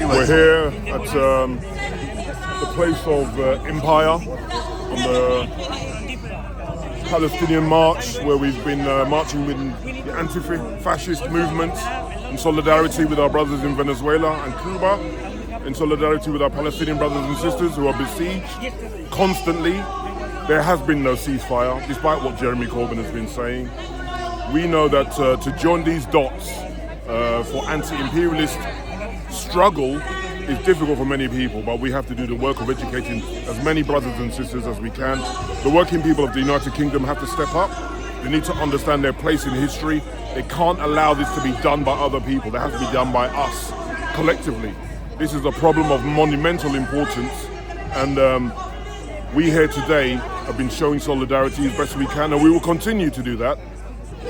We're here at the place of Empire on the Palestinian march, where we've been marching with the anti-fascist movement in solidarity with our brothers in Venezuela and Cuba, in solidarity with our Palestinian brothers and sisters who are besieged constantly. There has been no ceasefire, despite what Jeremy Corbyn has been saying. We know that to join these dots for anti-imperialist struggle is difficult for many people, but we have to do the work of educating as many brothers and sisters as we can. The working people of the United Kingdom have to step up. They need to understand their place in history. They can't allow this to be done by other people. It has to be done by us, collectively. This is a problem of monumental importance, and we here today have been showing solidarity as best we can, and we will continue to do that.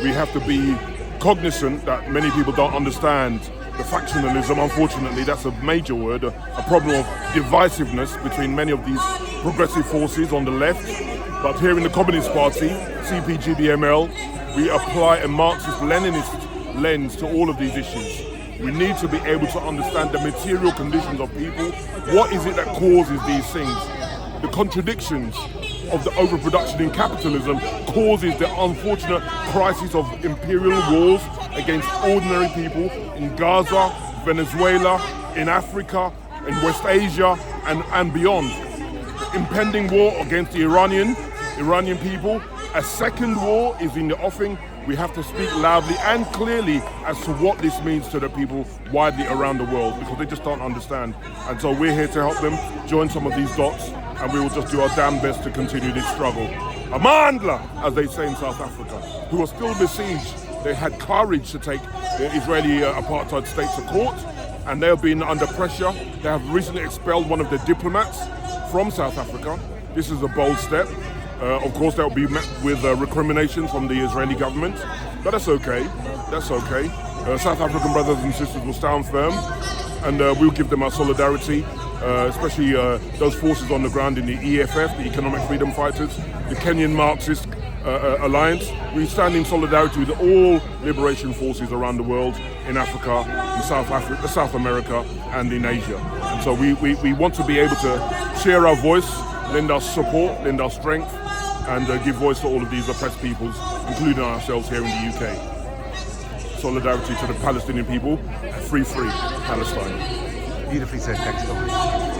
We have to be cognizant that many people don't understand the factionalism. Unfortunately, that's a major word, a problem of divisiveness between many of these progressive forces on the left. But here in the Communist Party, CPG-BML, we apply a Marxist Leninist lens to all of these issues. We need to be able to understand the material conditions of people. What is it that causes these things? The contradictions of the overproduction in capitalism causes the unfortunate crisis of imperial wars against ordinary people in Gaza, Venezuela, in Africa, in West Asia, and beyond. The impending war against the Iranian people. A second war is in the offing. We have to speak loudly and clearly as to what this means to the people widely around the world, because they just don't understand. And so we're here to help them join some of these dots, and we will just do our damn best to continue this struggle. Amandla, as they say in South Africa, who are still besieged. They had courage to take the Israeli apartheid state to court, and they have been under pressure. They have recently expelled one of their diplomats from South Africa. This is a bold step. Of course, that will be met with recrimination from the Israeli government, but that's okay. That's okay. South African brothers and sisters will stand firm, and we'll give them our solidarity, especially those forces on the ground in the EFF, the Economic Freedom Fighters, the Kenyan Marxist Alliance. We stand in solidarity with all liberation forces around the world, in Africa, in South America, and in Asia. And so we want to be able to share our voice, lend our support, lend our strength, and give voice to all of these oppressed peoples, including ourselves here in the UK. Solidarity to the Palestinian people, free Palestine. Beautifully said, thanks, Tom.